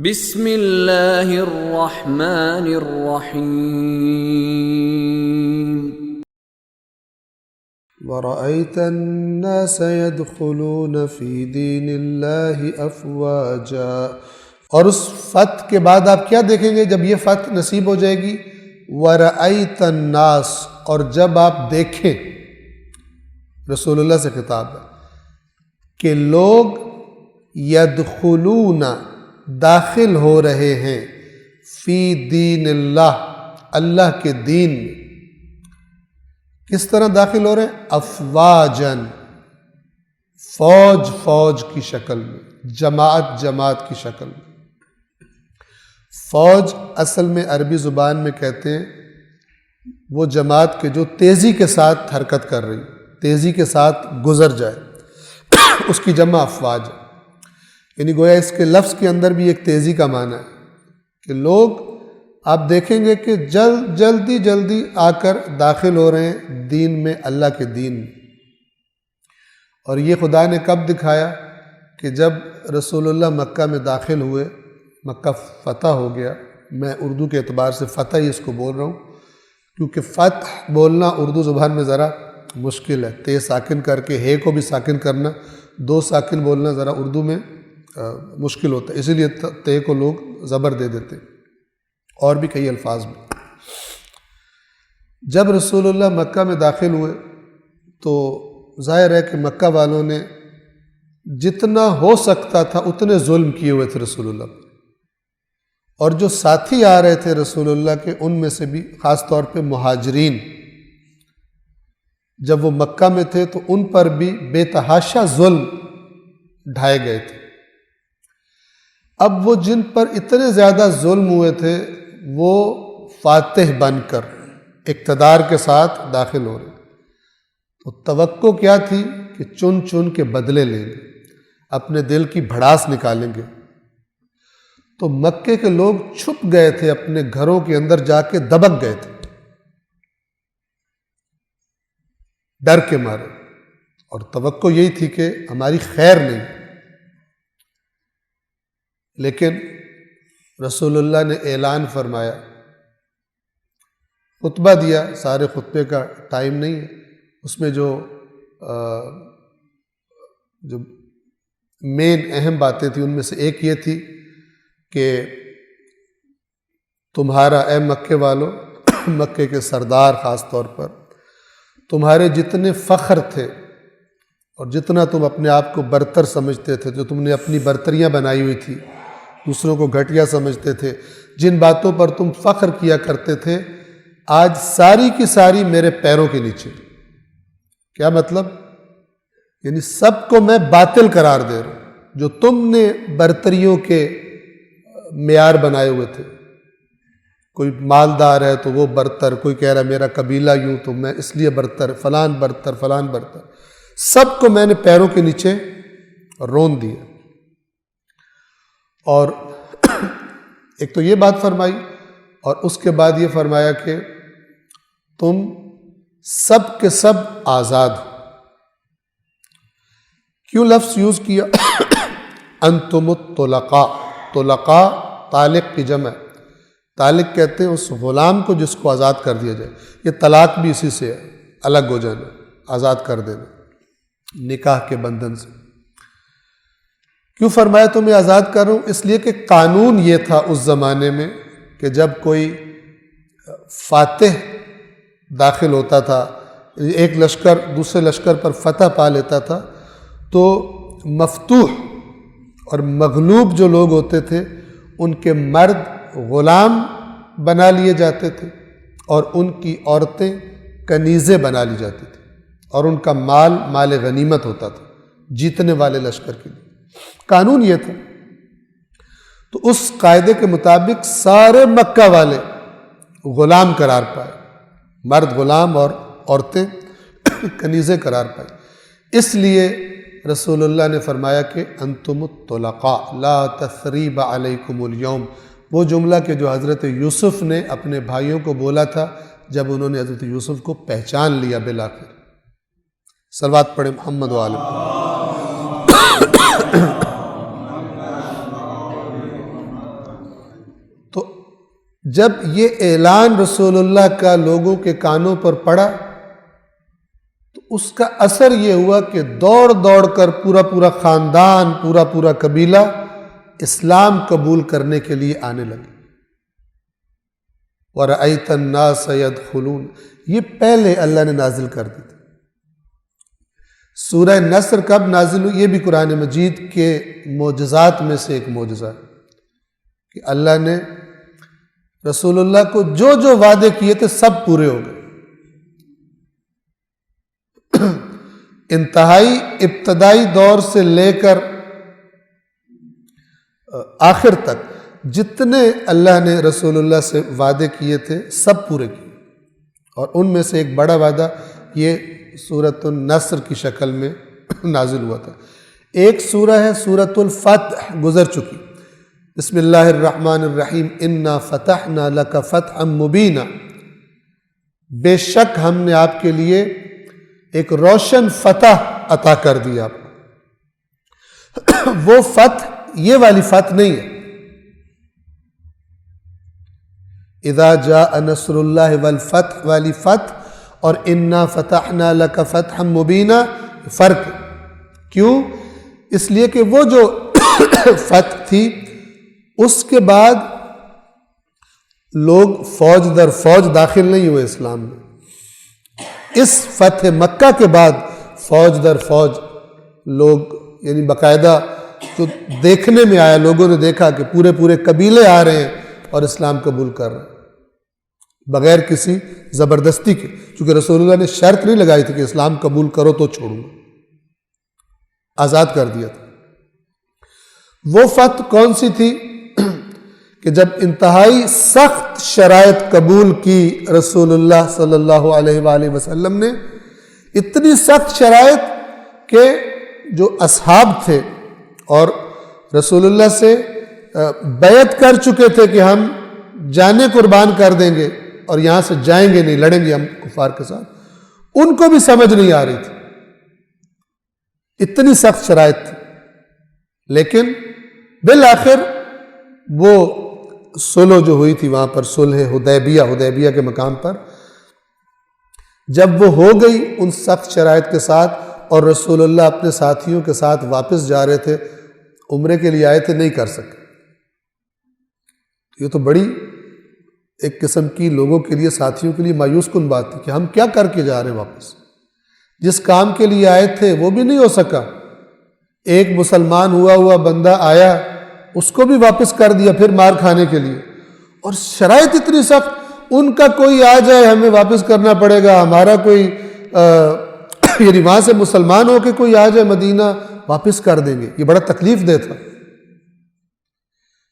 بسم اللہ الرحمن الرحیم وَرَأَيْتَ النَّاسَ يَدْخُلُونَ فِي دِينِ اللَّهِ أَفْوَاجًا، اور اس فتح کے بعد آپ کیا دیکھیں گے جب یہ فتح نصیب ہو جائے گی؟ وَرَأَيْتَ النَّاسَ، اور جب آپ دیکھیں، رسول اللہ سے خطاب ہے کہ لوگ یدخلون داخل ہو رہے ہیں فی دین اللہ، اللہ کے دین میں۔ کس طرح داخل ہو رہے ہیں؟ افواجن، فوج فوج کی شکل میں، جماعت جماعت کی شکل میں۔ فوج اصل میں عربی زبان میں کہتے ہیں وہ جماعت کے جو تیزی کے ساتھ حرکت کر رہی، تیزی کے ساتھ گزر جائے، اس کی جمع افواج ہے۔ یعنی گویا اس کے لفظ کے اندر بھی ایک تیزی کا معنی ہے کہ لوگ آپ دیکھیں گے کہ جلدی آ کر داخل ہو رہے ہیں دین میں، اللہ کے دین میں۔ اور یہ خدا نے کب دکھایا؟ کہ جب رسول اللہ مکہ میں داخل ہوئے، مکہ فتح ہو گیا۔ میں اردو کے اعتبار سے فتح ہی اس کو بول رہا ہوں، کیونکہ فتح بولنا اردو زبان میں ذرا مشکل ہے، تے ساکن کر کے ہے کو بھی ساکن کرنا، دو ساکن بولنا ذرا اردو میں مشکل ہوتا ہے، اسی لیے تے کو لوگ زبر دے دیتے، اور بھی کئی الفاظ میں۔ جب رسول اللہ مکہ میں داخل ہوئے تو ظاہر ہے کہ مکہ والوں نے جتنا ہو سکتا تھا اتنے ظلم کیے ہوئے تھے رسول اللہ پر، اور جو ساتھی آ رہے تھے رسول اللہ کے، ان میں سے بھی خاص طور پہ مہاجرین، جب وہ مکہ میں تھے تو ان پر بھی بے تحاشا ظلم ڈھائے گئے تھے۔ اب وہ جن پر اتنے زیادہ ظلم ہوئے تھے وہ فاتح بن کر اقتدار کے ساتھ داخل ہو رہے، تو توقع کیا تھی کہ چن چن کے بدلے لیں گے، اپنے دل کی بھڑاس نکالیں گے۔ تو مکے کے لوگ چھپ گئے تھے، اپنے گھروں کے اندر جا کے دبک گئے تھے ڈر کے مارے، اور توقع یہی تھی کہ ہماری خیر نہیں۔ لیکن رسول اللہ نے اعلان فرمایا، خطبہ دیا، سارے خطبے کا ٹائم نہیں ہے، اس میں جو مین اہم باتیں تھیں ان میں سے ایک یہ تھی کہ تمہارا اے مکے والو، مکے کے سردار خاص طور پر، تمہارے جتنے فخر تھے اور جتنا تم اپنے آپ کو برتر سمجھتے تھے، جو تم نے اپنی برتریاں بنائی ہوئی تھی، دوسروں کو گھٹیا سمجھتے تھے، جن باتوں پر تم فخر کیا کرتے تھے، آج ساری کی ساری میرے پیروں کے نیچے۔ کیا مطلب؟ یعنی سب کو میں باطل قرار دے رہا ہوں۔ جو تم نے برتریوں کے معیار بنائے ہوئے تھے، کوئی مالدار ہے تو وہ برتر، کوئی کہہ رہا ہے میرا قبیلہ یوں تو میں اس لیے برتر، فلان برتر فلان برتر، سب کو میں نے پیروں کے نیچے رون دیا۔ اور ایک تو یہ بات فرمائی، اور اس کے بعد یہ فرمایا کہ تم سب کے سب آزاد ہو۔ کیوں لفظ یوز کیا؟ انتم الطلقاء، طلقاء طالق کی جمع، طالق کہتے ہیں اس غلام کو جس کو آزاد کر دیا جائے۔ یہ طلاق بھی اسی سے ہے، الگ ہو جانا، آزاد کر دینا نکاح کے بندھن سے۔ کیوں فرمایا تمہیں آزاد کر رہا ہوں؟ اس لیے کہ قانون یہ تھا اس زمانے میں کہ جب کوئی فاتح داخل ہوتا تھا، ایک لشکر دوسرے لشکر پر فتح پا لیتا تھا، تو مفتوح اور مغلوب جو لوگ ہوتے تھے ان کے مرد غلام بنا لیے جاتے تھے، اور ان کی عورتیں کنیزیں بنا لی جاتی تھیں، اور ان کا مال غنیمت ہوتا تھا جیتنے والے لشکر کے لیے۔ قانون یہ تھا۔ تو اس قاعدے کے مطابق سارے مکہ والے غلام قرار پائے، مرد غلام اور عورتیں کنیزیں قرار پائے۔ اس لیے رسول اللہ نے فرمایا کہ انتم الطلقاء لا تثریب علیکم اليوم، وہ جملہ کہ جو حضرت یوسف نے اپنے بھائیوں کو بولا تھا جب انہوں نے حضرت یوسف کو پہچان لیا بالآخر۔ صلوات پڑھیں محمد وآلہ۔ جب یہ اعلان رسول اللہ کا لوگوں کے کانوں پر پڑا تو اس کا اثر یہ ہوا کہ دوڑ دوڑ کر پورا خاندان، پورا قبیلہ اسلام قبول کرنے کے لیے آنے لگے۔ وَرَأَيْتَ النَّاسَ يَدْخُلُونَ، یہ پہلے اللہ نے نازل کر دی تھی۔ سورہ نصر کب نازل ہوئی؟ یہ بھی قرآن مجید کے معجزات میں سے ایک معجزہ ہے کہ اللہ نے رسول اللہ کو جو جو وعدے کیے تھے سب پورے ہو گئے۔ انتہائی ابتدائی دور سے لے کر آخر تک جتنے اللہ نے رسول اللہ سے وعدے کیے تھے سب پورے کیے، اور ان میں سے ایک بڑا وعدہ یہ سورۃ النصر کی شکل میں نازل ہوا تھا۔ ایک سورہ ہے سورۃ الفتح، گزر چکی۔ بسم اللہ الرحمن الرحیم، انا فتحنا لک فتحا مبینا، بے شک ہم نے آپ کے لیے ایک روشن فتح عطا کر دیا آپ کو۔ وہ فتح یہ والی فتح نہیں ہے، اذا جاء نصر اللہ والفتح والی فتح اور انا فتحنا لک فتحا مبینا فرق۔ کیوں؟ اس لیے کہ وہ جو فتح تھی اس کے بعد لوگ فوج در فوج داخل نہیں ہوئے اسلام میں۔ اس فتح مکہ کے بعد فوج در فوج لوگ، یعنی باقاعدہ جو دیکھنے میں آیا، لوگوں نے دیکھا کہ پورے قبیلے آ رہے ہیں اور اسلام قبول کر رہے ہیں بغیر کسی زبردستی کے، چونکہ رسول اللہ نے شرط نہیں لگائی تھی کہ اسلام قبول کرو تو چھوڑوں گا، آزاد کر دیا تھا۔ وہ فتح کون سی تھی کہ جب انتہائی سخت شرائط قبول کی رسول اللہ صلی اللہ علیہ وآلہ وسلم نے، اتنی سخت شرائط کہ جو اصحاب تھے اور رسول اللہ سے بیعت کر چکے تھے کہ ہم جانیں قربان کر دیں گے اور یہاں سے جائیں گے نہیں، لڑیں گے ہم کفار کے ساتھ، ان کو بھی سمجھ نہیں آ رہی تھی، اتنی سخت شرائط تھی۔ لیکن بالآخر وہ صلح جو ہوئی تھی وہاں پر، صلح حدیبیہ کے مقام پر جب وہ ہو گئی ان سخت شرائط کے ساتھ، اور رسول اللہ اپنے ساتھیوں کے ساتھ واپس جا رہے تھے، عمرے کے لیے آئے تھے، نہیں کر سکے۔ یہ تو بڑی ایک قسم کی لوگوں کے لیے، ساتھیوں کے لیے مایوس کن بات تھی کہ ہم کیا کر کے جا رہے ہیں واپس، جس کام کے لیے آئے تھے وہ بھی نہیں ہو سکا۔ ایک مسلمان ہوا بندہ آیا، اس کو بھی واپس کر دیا پھر مار کھانے کے لیے، اور شرائط اتنی سخت، ان کا کوئی آ جائے ہمیں واپس کرنا پڑے گا، ہمارا کوئی یعنی وہاں سے مسلمان ہو کے کوئی آ جائے مدینہ واپس کر دیں گے، یہ بڑا تکلیف دہ تھا۔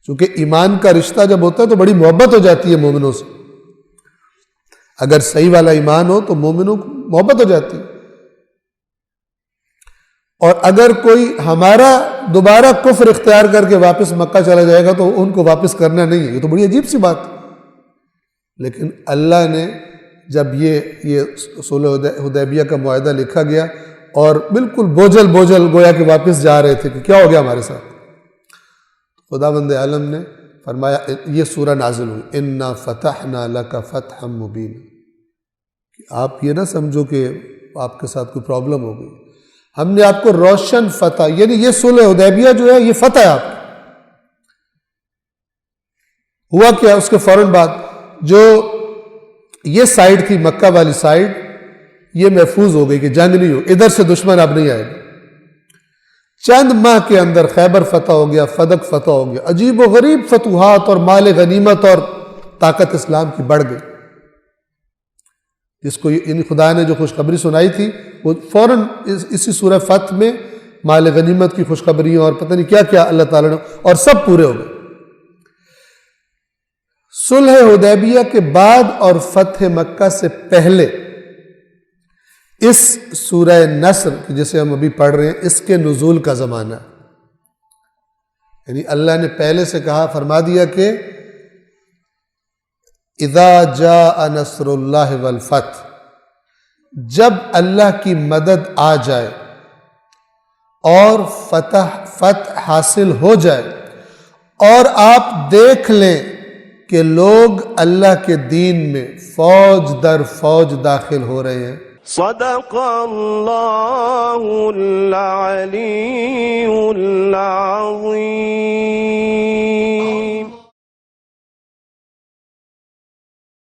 چونکہ ایمان کا رشتہ جب ہوتا ہے تو بڑی محبت ہو جاتی ہے مومنوں سے، اگر صحیح والا ایمان ہو تو مومنوں کو محبت ہو جاتی ہے، اور اگر کوئی ہمارا دوبارہ کفر اختیار کر کے واپس مکہ چلا جائے گا تو ان کو واپس کرنا نہیں ہے، یہ تو بڑی عجیب سی بات ہے۔ لیکن اللہ نے جب یہ صلح حدیبیہ کا معاہدہ لکھا گیا اور بالکل بوجھل گویا کہ واپس جا رہے تھے کہ کیا ہو گیا ہمارے ساتھ، خداوند عالم نے فرمایا، یہ سورہ نازل ہوئی، انا فتحنا لک فتحا مبینا، کہ آپ یہ نہ سمجھو کہ آپ کے ساتھ کوئی پرابلم ہو گئی، ہم نے آپ کو روشن فتح، یعنی یہ صلح حدیبیہ جو ہے یہ فتح ہے آپ کی۔ ہوا کیا اس کے فوراً بعد، جو یہ سائیڈ تھی مکہ والی سائیڈ، یہ محفوظ ہو گئی کہ جنگ نہیں ہو، ادھر سے دشمن اب نہیں آئے گا۔ چند ماہ کے اندر خیبر فتح ہو گیا، فدق فتح ہو گیا، عجیب و غریب فتوحات اور مال غنیمت اور طاقت اسلام کی بڑھ گئی، جس کو یعنی خدا نے جو خوشخبری سنائی تھی وہ فوراً اسی سورہ فتح میں مال غنیمت کی خوشخبریاں اور پتہ نہیں کیا کیا اللہ تعالیٰ نے، اور سب پورے ہو گئے۔ صلح حدیبیہ کے بعد اور فتح مکہ سے پہلے اس سورہ نصر جسے ہم ابھی پڑھ رہے ہیں، اس کے نزول کا زمانہ، یعنی اللہ نے پہلے سے کہا، فرما دیا کہ اذا جاء نصر اللہ والفتح، جب اللہ کی مدد آ جائے اور فتح حاصل ہو جائے اور آپ دیکھ لیں کہ لوگ اللہ کے دین میں فوج در فوج داخل ہو رہے ہیں۔ صدق اللہ العلی العظیم۔